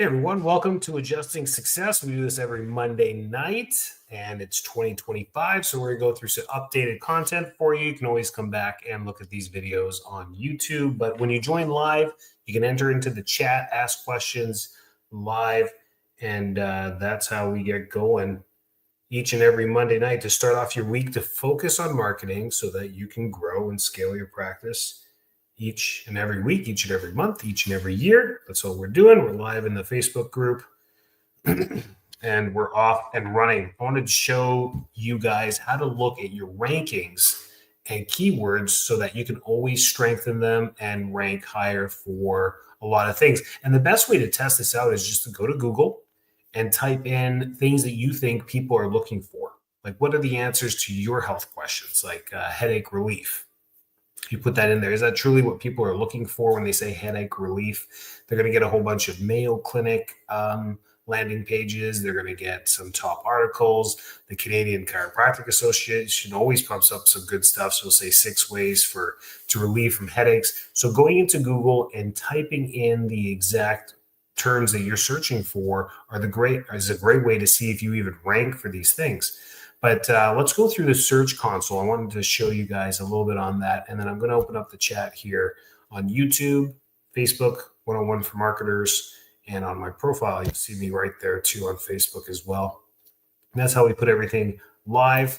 Hey everyone, welcome to Adjusting Success. We do this every Monday night and it's 2025. So we're going to go through some updated content for you. You can always come back and look at these videos on YouTube. But when you join live, you can enter into the chat, ask questions live, and that's how we get going each and every Monday night to start off your week to focus on marketing so that you can grow and scale your practice each and every week, each and every month, each and every year. That's what we're doing. We're live in the Facebook group and we're off and running. I wanted to show you guys how to look at your rankings and keywords so that you can always strengthen them and rank higher for a lot of things. And the best way to test this out is just to go to Google and type in things that you think people are looking for. Like, what are the answers to your health questions, like headache relief? You put that in there. Is that truly what people are looking for when they say headache relief? They're going to get a whole bunch of Mayo Clinic landing pages. They're going to get some top articles. The Canadian Chiropractic Association always pumps up some good stuff. So it'll say 6 ways to relieve from headaches. So going into Google and typing in the exact terms that you're searching for is a great way to see if you even rank for these things. But let's go through the search console. I wanted to show you guys a little bit on that. And then I'm going to open up the chat here on YouTube, Facebook, 101 for Marketers, and on my profile. You'll see me right there too on Facebook as well. And that's how we put everything live.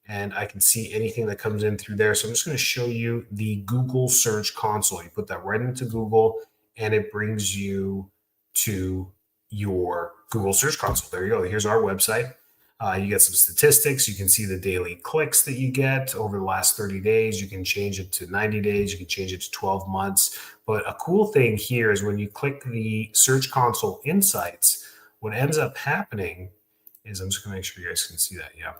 And I can see anything that comes in through there. So I'm just going to show you the Google search console. You put that right into Google and it brings you to your Google search console. There you go. Here's our website. You get some statistics. You can see the daily clicks that you get over the last 30 days. You can change it to 90 days. You can change it to 12 months. But a cool thing here is when you click the Search Console Insights, what ends up happening is, I'm just going to make sure you guys can see that. Yeah.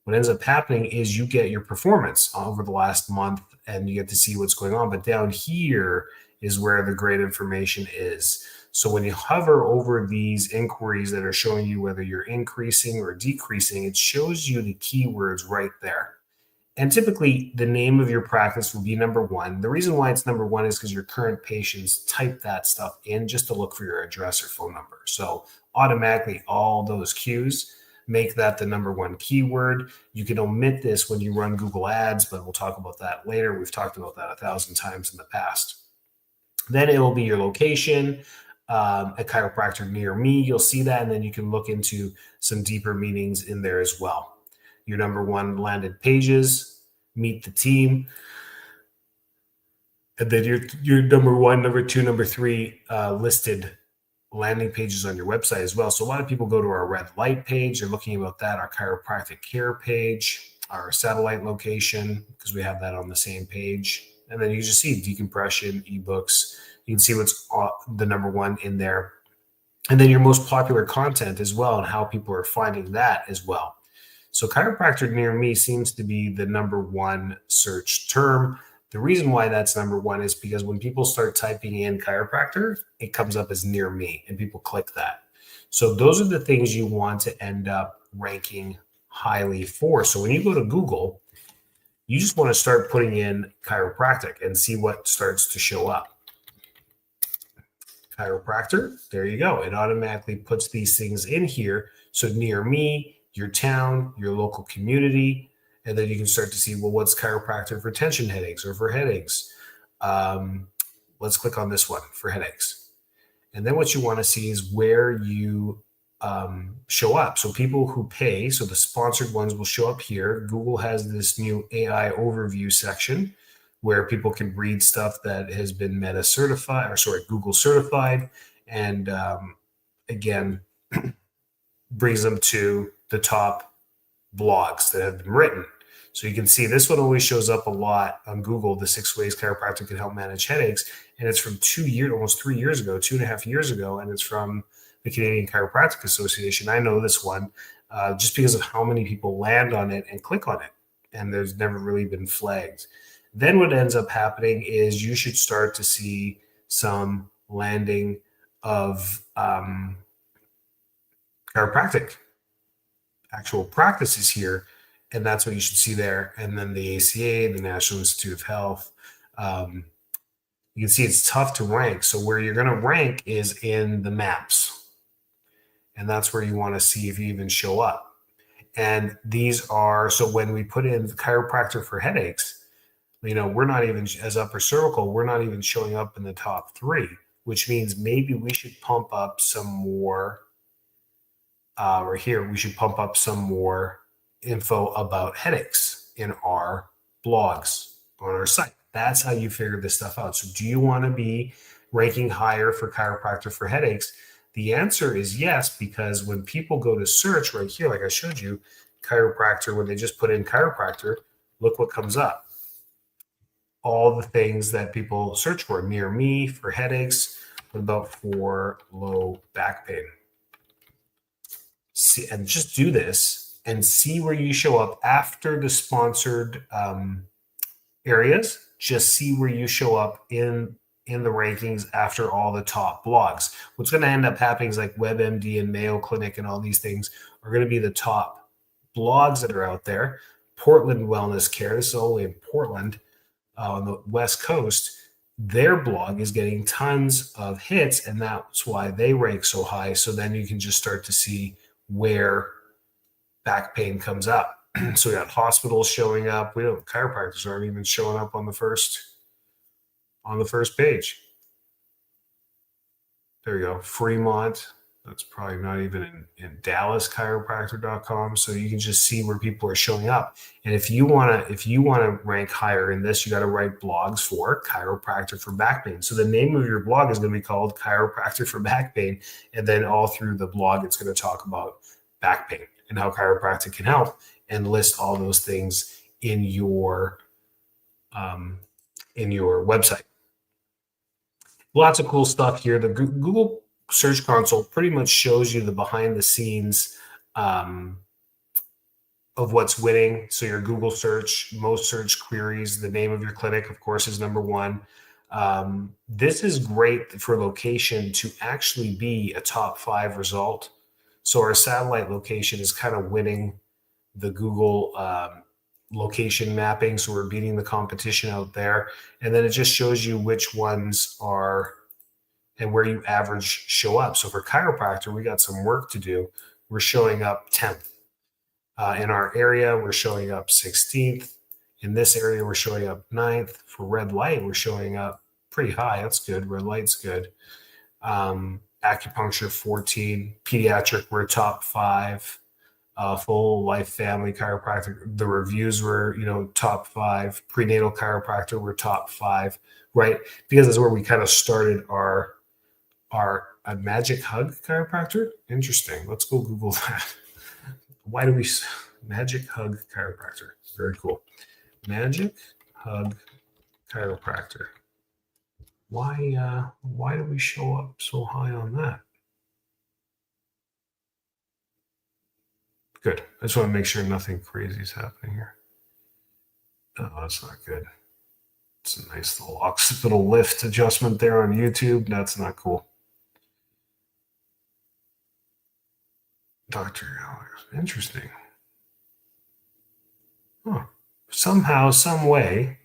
What ends up happening is you get your performance over the last month and you get to see what's going on. But down here is where the great information is. So when you hover over these inquiries that are showing you whether you're increasing or decreasing, it shows you the keywords right there. And typically the name of your practice will be number one. The reason why it's number one is because your current patients type that stuff in just to look for your address or phone number. So automatically all those cues make that the number one keyword. You can omit this when you run Google Ads, but we'll talk about that later. We've talked about that 1,000 times in the past. Then it will be your location, a chiropractor near me. You'll see that, and then you can look into some deeper meanings in there as well. Your number one landed pages, meet the team, and then your number one, number two, number three listed landing pages on your website as well. So a lot of people go to our red light page. They're looking about that, our chiropractic care page, our satellite location, because we have that on the same page. And then you just see decompression, ebooks. You can see what's the number one in there. And then your most popular content as well and how people are finding that as well. So chiropractor near me seems to be the number one search term. The reason why that's number one is because when people start typing in chiropractor, it comes up as near me and people click that. So those are the things you want to end up ranking highly for. So when you go to Google, you just want to start putting in chiropractic and see what starts to show up. Chiropractor, there you go. It automatically puts these things in here. So near me, your town, your local community, and then you can start to see, well, what's chiropractor for tension headaches or for headaches? Let's click on this one for headaches. And then what you want to see is where you show up. So people who pay, so the sponsored ones will show up here. Google has this new AI overview section where people can read stuff that has been Google certified. And again, brings them to the top blogs that have been written. So you can see this one always shows up a lot on Google, the 6 ways chiropractic can help manage headaches. And it's from almost 3 years ago, 2.5 years ago. And it's from the Canadian Chiropractic Association. I know this one just because of how many people land on it and click on it. And there's never really been flagged. Then what ends up happening is you should start to see some landing of chiropractic actual practices here. And that's what you should see there. And then the ACA, the National Institute of Health, You can see it's tough to rank. So where you're going to rank is in the maps. And that's where you want to see if you even show up. And these are, so when we put in the chiropractor for headaches, we're not even, as upper cervical, we're not even showing up in the top 3, which means maybe we should pump up some more, or here, we should pump up some more info about headaches in our blogs on our site. That's how you figure this stuff out. So do you want to be ranking higher for chiropractor for headaches? The answer is yes, because when people go to search right here, like I showed you, chiropractor, when they just put in chiropractor, look what comes up. All the things that people search for: near me for headaches, what about for low back pain? See, and just do this and see where you show up after the sponsored areas. Just see where you show up in the rankings after all the top blogs. What's going to end up happening is like WebMD and Mayo Clinic and all these things are going to be the top blogs that are out there. Portland Wellness Care, this is only in Portland on the West Coast. Their blog is getting tons of hits, and that's why they rank so high. So then you can just start to see where back pain comes up. So we got hospitals showing up. Chiropractors aren't even showing up on the first page. There you go. Fremont. That's probably not even in DallasChiropractor.com. So you can just see where people are showing up. And if you want to rank higher in this, you got to write blogs for chiropractor for back pain. So the name of your blog is going to be called Chiropractor for Back Pain. And then all through the blog, it's going to talk about back pain and how chiropractic can help, and list all those things in your website. Lots of cool stuff here. The Google Search Console pretty much shows you the behind the scenes of what's winning. So your Google search, most search queries, the name of your clinic, of course, is number 1. This is great for location to actually be a top 5 result. So our satellite location is kind of winning the Google location mapping. So we're beating the competition out there. And then it just shows you which ones are and where you average show up. So for chiropractor, we got some work to do. We're showing up 10th. In our area, we're showing up 16th. In this area, we're showing up 9th. For red light, we're showing up pretty high. That's good. Red light's good. Acupuncture 14. Pediatric, we're top 5. Full life family chiropractic, the reviews were, top 5. Prenatal chiropractor were top 5, right? Because that's where we kind of started our Magic Hug chiropractor. Interesting. Let's go Google that. Why do we Magic Hug chiropractor? Very cool. Magic Hug chiropractor. Why do we show up so high on that? Good. I just want to make sure nothing crazy is happening here. Oh, that's not good. It's a nice little occipital lift adjustment there on YouTube. That's not cool. Dr. Alex. Interesting. Huh. Somehow, some way,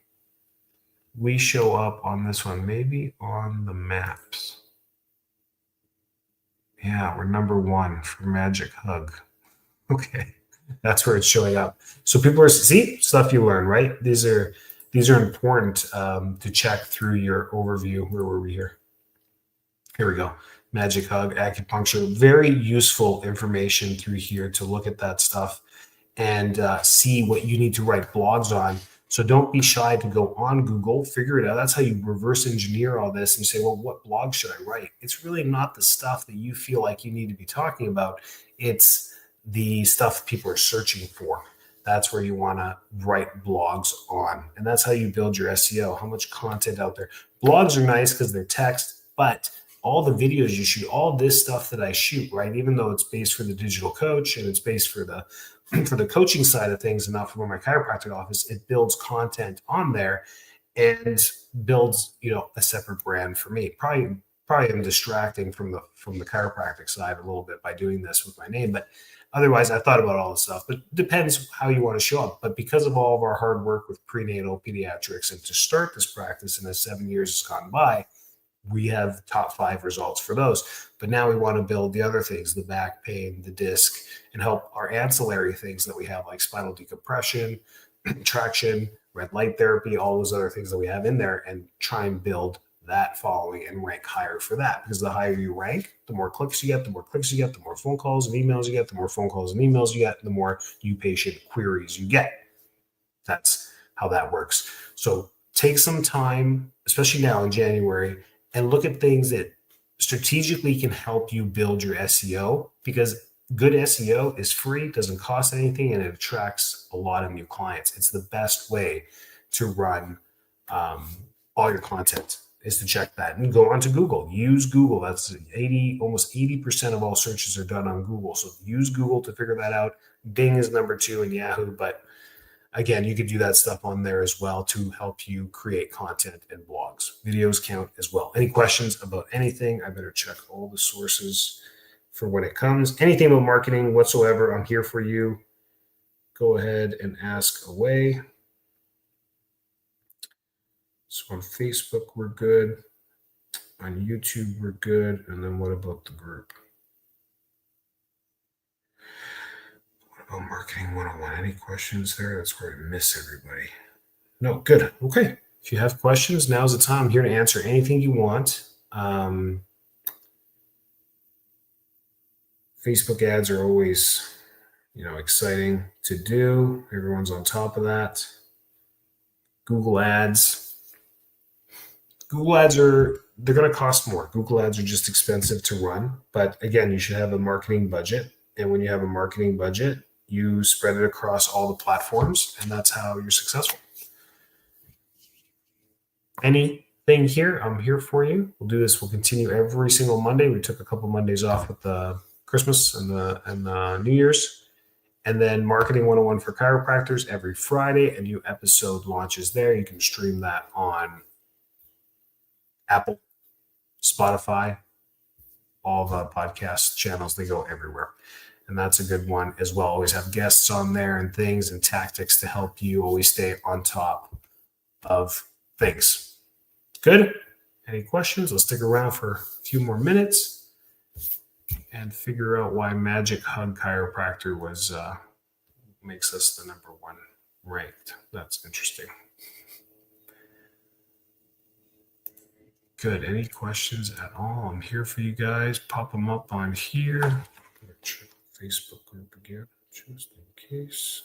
we show up on this one. Maybe on the maps. Yeah, we're number 1 for Magic Hug. Okay, that's where it's showing up. So people are stuff you learn, right? These are important to check through your overview. Where were we here? Here we go. Magic Hug, acupuncture, very useful information through here to look at that stuff and see what you need to write blogs on. So don't be shy to go on Google, figure it out. That's how you reverse engineer all this and say, well, what blog should I write? It's really not the stuff that you feel like you need to be talking about. It's the stuff people are searching for. That's where you want to write blogs on. And that's how you build your SEO. How much content out there. Blogs are nice because they're text, but all the videos you shoot, all this stuff that I shoot, right? Even though it's based for the digital coach and it's based for the coaching side of things and not for my chiropractic office, it builds content on there and builds, a separate brand for me. Probably probably am distracting from the chiropractic side a little bit by doing this with my name, but otherwise I thought about all this stuff. But it depends how you want to show up. But because of all of our hard work with prenatal pediatrics and to start this practice and as 7 years has gone by, we have top 5 results for those. But now we want to build the other things, the back pain, the disc, and help our ancillary things that we have, like spinal decompression, traction, red light therapy, all those other things that we have in there, and try and build that following and rank higher for that. Because the higher you rank, the more clicks you get, the more clicks you get, the more phone calls and emails you get, the more phone calls and emails you get, the more new patient queries you get. That's how that works. So take some time, especially now in January, and look at things that strategically can help you build your SEO, because good SEO is free, doesn't cost anything, and it attracts a lot of new clients. It's the best way to run all your content, is to check that and go onto Google. Use Google. That's almost 80% of all searches are done on Google. So use Google to figure that out. Bing is number 2 in Yahoo, but again, you could do that stuff on there as well to help you create content and blogs. Videos count as well. Any questions about anything? I better check all the sources for when it comes. Anything about marketing whatsoever, I'm here for you. Go ahead and ask away. So on Facebook, we're good. On YouTube, we're good. And then what about the group? What about Marketing 101? Any questions there? That's where I miss everybody. No, good. Okay. If you have questions, now's the time. I'm here to answer anything you want. Facebook ads are always, exciting to do. Everyone's on top of that. Google ads. They're going to cost more. Google ads are just expensive to run. But again, you should have a marketing budget. And when you have a marketing budget, you spread it across all the platforms, and that's how you're successful. Anything here, I'm here for you. We'll do this. We'll continue every single Monday. We took a couple Mondays off with the Christmas and the New Year's. And then Marketing 101 for chiropractors every Friday. A new episode launches there. You can stream that on Apple, Spotify, all the podcast channels. They go everywhere. And that's a good one as well. Always have guests on there and things and tactics to help you always stay on top of things. Good? Any questions? Let's stick around for a few more minutes and figure out why Magic Hug Chiropractor makes us the number 1 ranked. That's interesting. Good. Any questions at all? I'm here for you guys. Pop them up on here. I'm going to check the Facebook group again, just in case.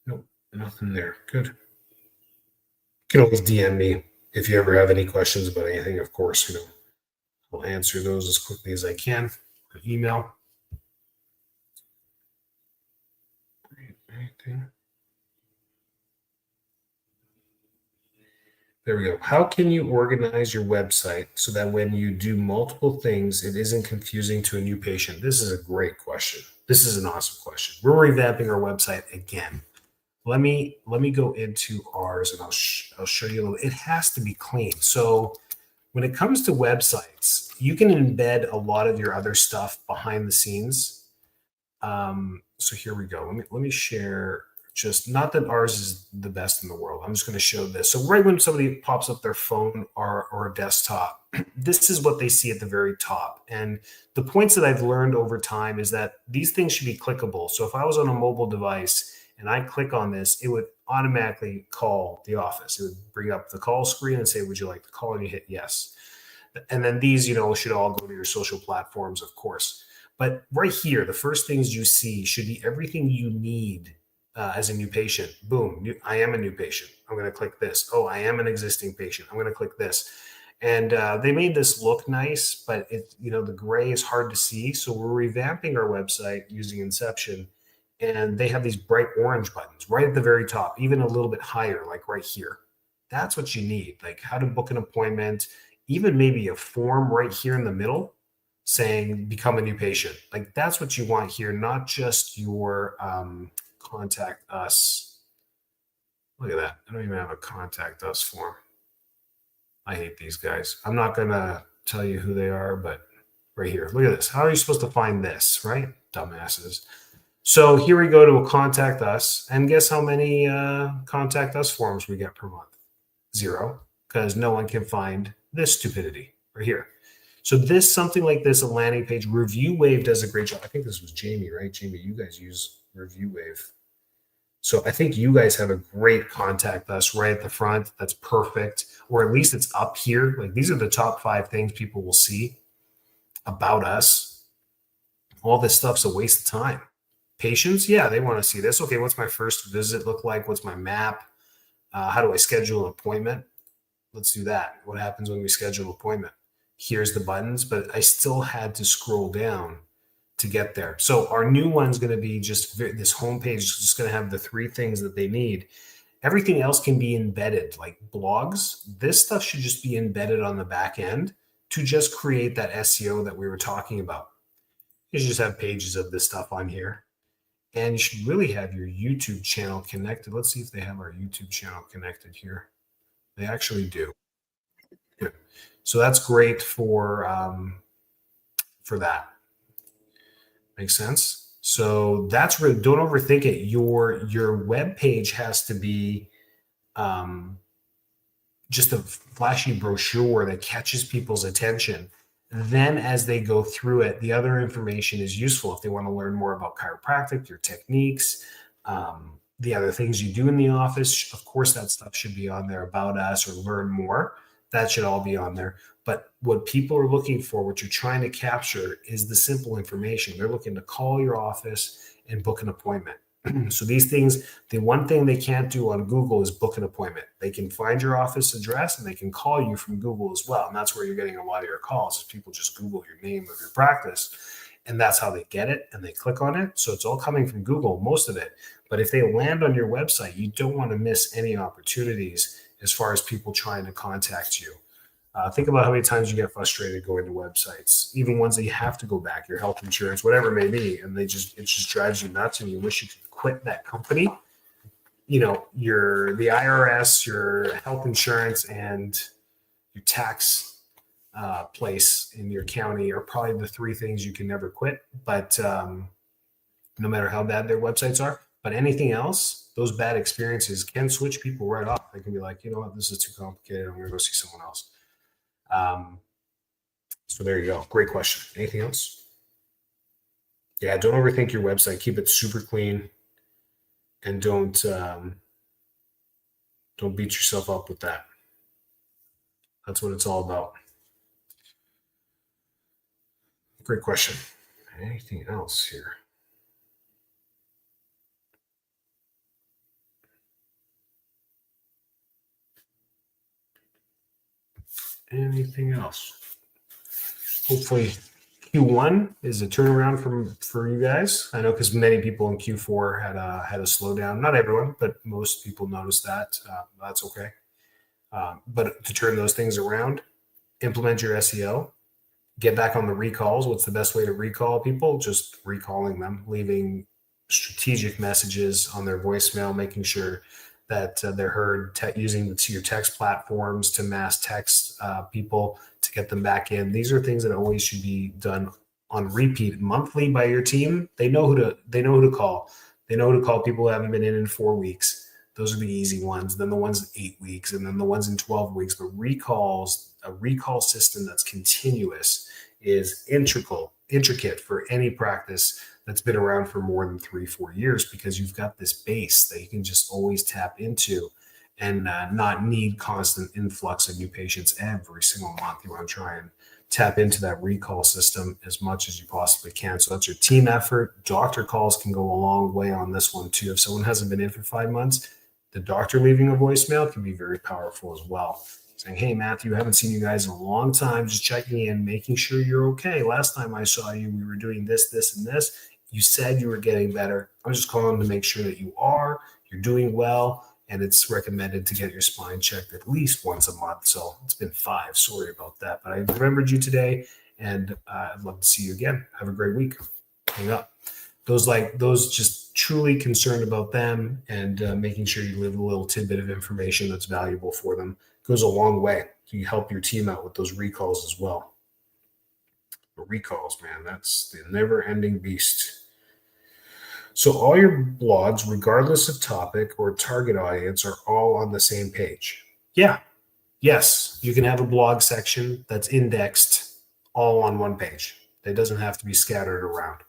Nope, nothing there. Good. You can always DM me if you ever have any questions about anything. Of course, I'll answer those as quickly as I can. Or email. Anything? There we go. How can you organize your website so that when you do multiple things, it isn't confusing to a new patient? This is a great question. This is an awesome question. We're revamping our website again. Let me go into ours and I'll show you a little. It has to be clean. So when it comes to websites, you can embed a lot of your other stuff behind the scenes. So here we go. Let me share. Just not that ours is the best in the world. I'm just going to show this. So right when somebody pops up their phone or a desktop, this is what they see at the very top. And the points that I've learned over time is that these things should be clickable. So if I was on a mobile device and I click on this, it would automatically call the office. It would bring up the call screen and say, would you like to call? And you hit yes. And then these, should all go to your social platforms, of course. But right here, the first things you see should be everything you need as a new patient. Boom, I am a new patient. I'm going to click this. Oh, I am an existing patient. I'm going to click this. And they made this look nice, but the gray is hard to see. So we're revamping our website using Inception. And they have these bright orange buttons right at the very top, even a little bit higher, like right here. That's what you need, like how to book an appointment, even maybe a form right here in the middle saying become a new patient. Like that's what you want here, not just your contact us. Look at that. I don't even have a contact us form. I hate these guys. I'm not going to tell you who they are, but right here, look at this. How are you supposed to find this, right? Dumbasses. So here we go to a contact us, and guess how many contact us forms we get per month? 0, because no one can find this stupidity right here. So this, something like this, a landing page, ReviewWave does a great job. I think this was Jamie, right? Jamie, you guys use ReviewWave. So I think you guys have a great contact us right at the front. That's perfect. Or at least it's up here. Like these are the top 5 things people will see about us. All this stuff's a waste of time. Patients, yeah, they want to see this. Okay, what's my first visit look like? What's my map? How do I schedule an appointment? Let's do that. What happens when we schedule an appointment? Here's the buttons, but I still had to scroll down to get there. So our new one's going to be just this homepage is just going to have the 3 things that they need. Everything else can be embedded, like blogs. This stuff should just be embedded on the back end to just create that SEO that we were talking about. You should just have pages of this stuff on here. And you should really have your YouTube channel connected. Let's see if they have our YouTube channel connected here. They actually do. Yeah. So that's great for that. Makes sense? So that's really, don't overthink it. Your web page has to be just a flashy brochure that catches people's attention. Then as they go through it, the other information is useful if they want to learn more about chiropractic, your techniques, the other things you do in the office. Of course, that stuff should be on there about us or learn more. That should all be on there. But what people are looking for, what you're trying to capture is the simple information. They're looking to call your office and book an appointment. So these things, the one thing they can't do on Google is book an appointment. They can find your office address and they can call you from Google as well. And that's where you're getting a lot of your calls is people just Google your name of your practice. And that's how they get it and they click on it. So it's all coming from Google, most of it. But if they land on your website, you don't want to miss any opportunities as far as people trying to contact you. Think about how many times you get frustrated going to websites, even ones that you have to go back, your health insurance, whatever it may be, and it just drives you nuts, and you wish you could quit that company. You know, the IRS, your health insurance, and your tax place in your county are probably the 3 things you can never quit. But no matter how bad their websites are, but anything else, those bad experiences can switch people right off. They can be like, you know what, this is too complicated. I'm going to go see someone else. So there you go. Great question. Anything else? Yeah, don't overthink your website. Keep it super clean, and don't beat yourself up with that. That's what it's all about. Great question. Anything else here? Anything else? Hopefully Q1 is a turnaround for you guys. I know because many people in Q4 had a slowdown. Not everyone, but most people noticed that. That's okay. But to turn those things around, implement your SEO, get back on the recalls. What's the best way to recall people? Just recalling them, leaving strategic messages on their voicemail, making sure that they're heard, using your text platforms to mass text people to get them back in. These are things that always should be done on repeat monthly by your team. They know who to call. They know who to call people who haven't been in 4 weeks. Those are the easy ones. Then the ones in 8 weeks, and then the ones in 12 weeks. But recalls, a recall system that's continuous is intricate for any practice that's been around for more than 3-4 years, because you've got this base that you can just always tap into and not need constant influx of new patients every single month. You want to try and tap into that recall system as much as you possibly can. So that's your team effort. Doctor calls can go a long way on this one too. If someone hasn't been in for 5 months, the doctor leaving a voicemail can be very powerful as well. Saying, hey, Matthew, I haven't seen you guys in a long time. Just checking in, making sure you're okay. Last time I saw you, we were doing this, this, and this. You said you were getting better. I'm just calling to make sure that you're doing well, and it's recommended to get your spine checked at least once a month. So it's been 5. Sorry about that, but I remembered you today, and I'd love to see you again. Have a great week. Hang up. Those just truly concerned about them and making sure you leave a little tidbit of information that's valuable for them goes a long way. So you help your team out with those recalls as well. But recalls, man, that's the never-ending beast. So all your blogs, regardless of topic or target audience, are all on the same page. Yeah. Yes, you can have a blog section that's indexed all on one page. It doesn't have to be scattered around.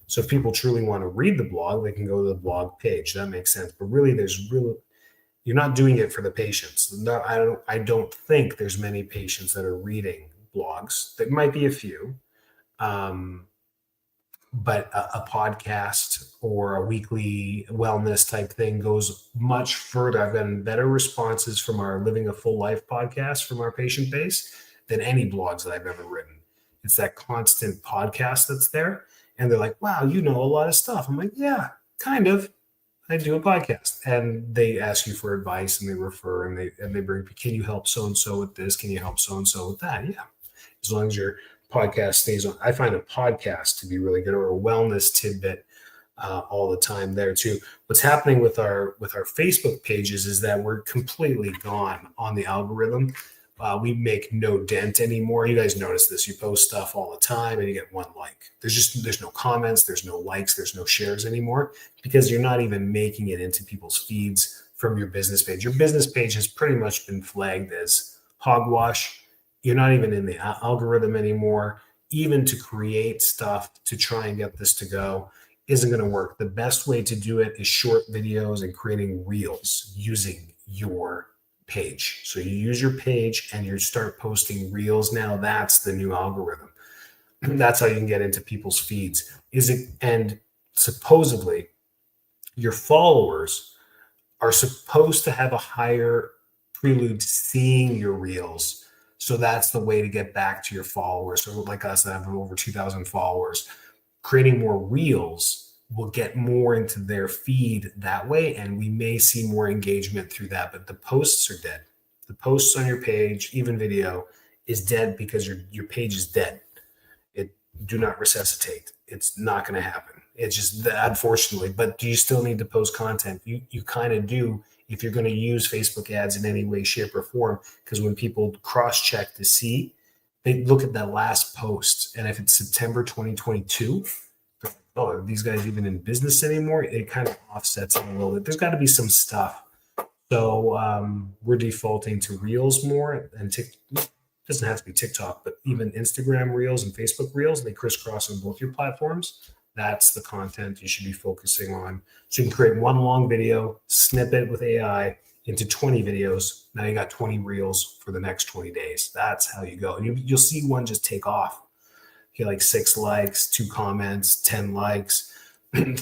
So if people truly want to read the blog, they can go to the blog page. That makes sense. But really, you're not doing it for the patients. No, I don't think there's many patients that are reading blogs. There might be a few. But a podcast or a weekly wellness type thing goes much further. I've gotten better responses from our Living a Full Life podcast from our patient base than any blogs that I've ever written. It's that constant podcast that's there. And they're like, wow, you know a lot of stuff. I'm like, yeah, kind of. I do a podcast. And they ask you for advice and they refer and they bring, can you help so-and-so with this? Can you help so-and-so with that? Yeah. As long as your podcast stays on. I find a podcast to be really good, or a wellness tidbit all the time there too. What's happening with our Facebook pages is that we're completely gone on the algorithm. We make no dent anymore. You guys notice this. You post stuff all the time and you get one like. There's no comments, there's no likes, there's no shares anymore because you're not even making it into people's feeds from your business page. Your business page has pretty much been flagged as hogwash. You're not even in the algorithm anymore. Even to create stuff to try and get this to go isn't going to work. The best way to do it is short videos and creating reels using your page. So you use your page and you start posting reels now. That's the new algorithm. That's how you can get into people's feeds. And supposedly your followers are supposed to have a higher prelude to seeing your reels. So that's the way to get back to your followers. So like us that have over 2,000 followers, creating more reels will get more into their feed that way. And we may see more engagement through that, but the posts are dead. The posts on your page, even video, is dead because your page is dead. Do not resuscitate. It's not going to happen. It's just unfortunately, but do you still need to post content? You kind of do if you're going to use Facebook ads in any way, shape, or form, because when people cross-check to see, they look at that last post, and if it's September 2022, oh, are these guys even in business anymore? It kind of offsets it a little bit. There's got to be some stuff. So we're defaulting to Reels more, and it doesn't have to be TikTok, but even Instagram Reels and Facebook Reels, they crisscross on both your platforms. That's the content you should be focusing on. So you can create one long video, snip it with AI into 20 videos. Now you got 20 reels for the next 20 days. That's how you go. And you'll see one just take off. You get like 6 likes, 2 comments, 10 likes,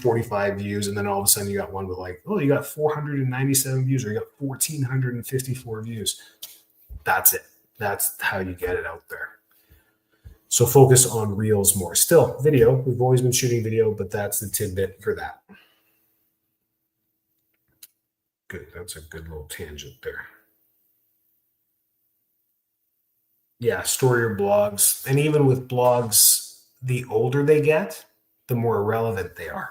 45 views. And then all of a sudden you got one with like, oh, you got 497 views, or you got 1,454 views. That's it. That's how you get it out there. So focus on reels more. Still, video. We've always been shooting video, but that's the tidbit for that. Good. That's a good little tangent there. Yeah, store your blogs. And even with blogs, the older they get, the more irrelevant they are.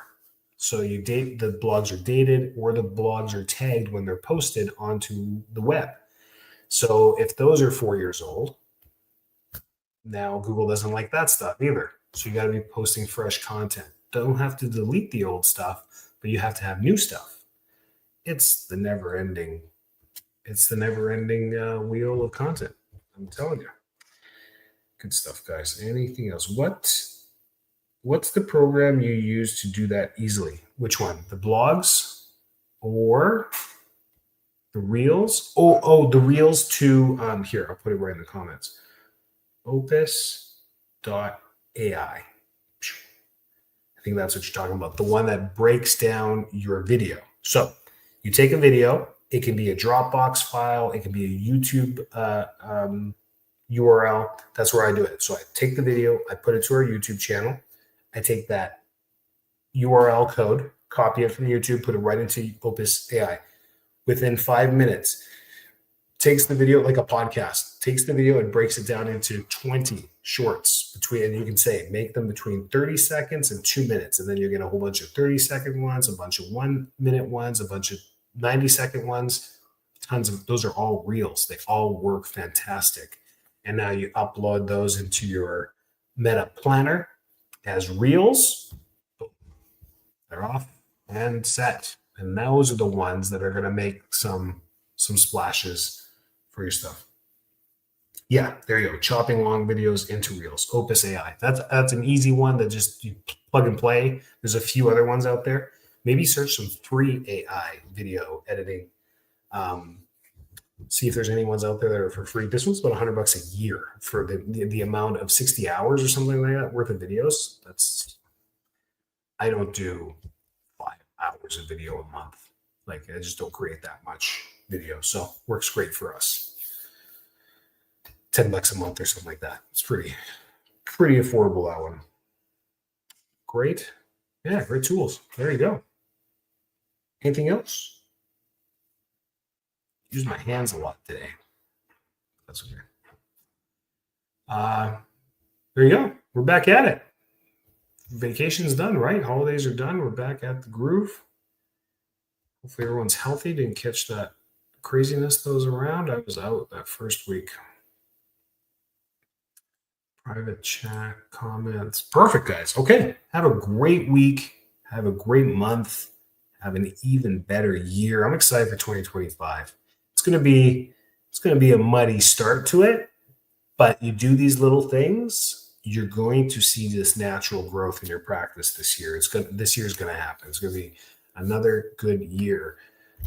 So the blogs are dated, or the blogs are tagged when they're posted onto the web. So if those are 4 years old, now Google doesn't like that stuff either. So you got to be posting fresh content. Don't have to delete the old stuff, but you have to have new stuff. It's the never-ending wheel of content. I'm telling you. Good stuff, guys. Anything else? What's the program you use to do that easily? Which one? The blogs or the reels? Oh, the reels to here. I'll put it right in the comments. Opus.ai. I think that's what you're talking about. The one that breaks down your video. So you take a video. It can be a Dropbox file. It can be a YouTube URL. That's where I do it. So I take the video. I put it to our YouTube channel. I take that URL code, copy it from YouTube, put it right into Opus AI. Within 5 minutes, takes the video like a podcast, takes the video and breaks it down into 20 shorts, between, and you can say make them between 30 seconds and 2 minutes, and then you're getting a whole bunch of 30-second ones, a bunch of 1 minute ones, a bunch of 90-second ones. Tons of those are all reels. They all work fantastic. And now you upload those into your Meta Planner as reels. They're off and set. And those are the ones that are going to make some splashes for your stuff. Yeah, there you go. Chopping long videos into reels. Opus AI. That's an easy one that just you plug and play. There's a few other ones out there. Maybe search some free AI video editing. See if there's any ones out there that are for free. This one's about $100 a year for the amount of 60 hours or something like that worth of videos. I don't do 5 hours of video a month. Like, I just don't create that much video. So works great for us. $10 a month or something like that. It's pretty affordable, that one. Great. Yeah, great tools. There you go. Anything else? Use my hands a lot today. That's okay. There you go. We're back at it. Vacation's done, right? Holidays are done. We're back at the groove. Hopefully everyone's healthy. Didn't catch that craziness that was around. I was out that first week. Private chat, comments. Perfect, guys. Okay. Have a great week. Have a great month. Have an even better year. I'm excited for 2025. It's going to be a muddy start to it, but you do these little things, you're going to see this natural growth in your practice this year. This year is going to happen. It's going to be another good year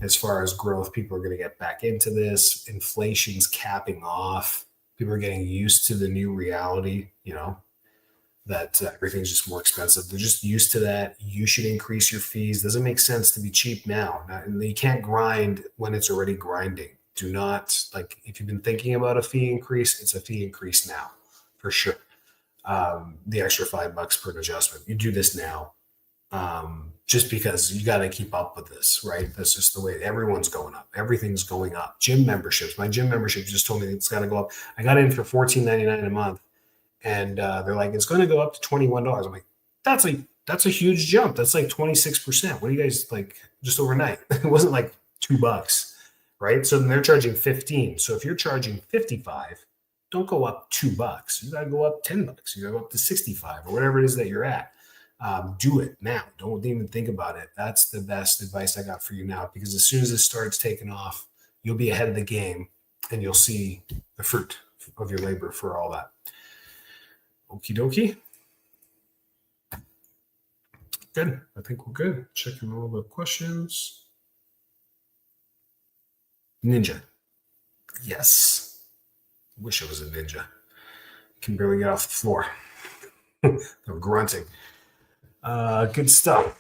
as far as growth. People are going to get back into this. Inflation's capping off. People are getting used to the new reality, that everything's just more expensive. They're just used to that. You should increase your fees. Doesn't make sense to be cheap now. You can't grind when it's already grinding. Do not, if you've been thinking about a fee increase, it's a fee increase now, for sure. The extra $5 per adjustment. You do this now, just because you got to keep up with this, right? That's just the way everyone's going up. Everything's going up. Gym memberships. My gym membership just told me it's got to go up. I got in for $14.99 a month. And they're like, it's going to go up to $21. I'm like, that's a huge jump. That's like 26%. What do you guys just overnight? It wasn't like $2, right? So then they're charging 15. So if you're charging 55, don't go up $2. You got to go up $10. You got to go up to 65 or whatever it is that you're at. Do it now. Don't even think about it. That's the best advice I got for you now, because as soon as this starts taking off, you'll be ahead of the game and you'll see the fruit of your labor for all that. Okie dokie. Good. I think we're good. Checking all the questions. Ninja. Yes. Wish I was a ninja. Can barely get off the floor. I'm grunting. Good stuff.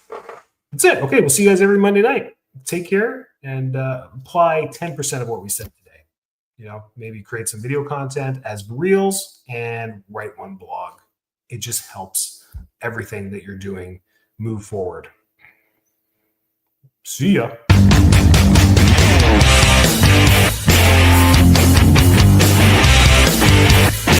That's it. Okay, we'll see you guys every Monday night. Take care and apply 10% of what we said today. Maybe create some video content as reels and write one blog. It just helps everything that you're doing move forward. See ya.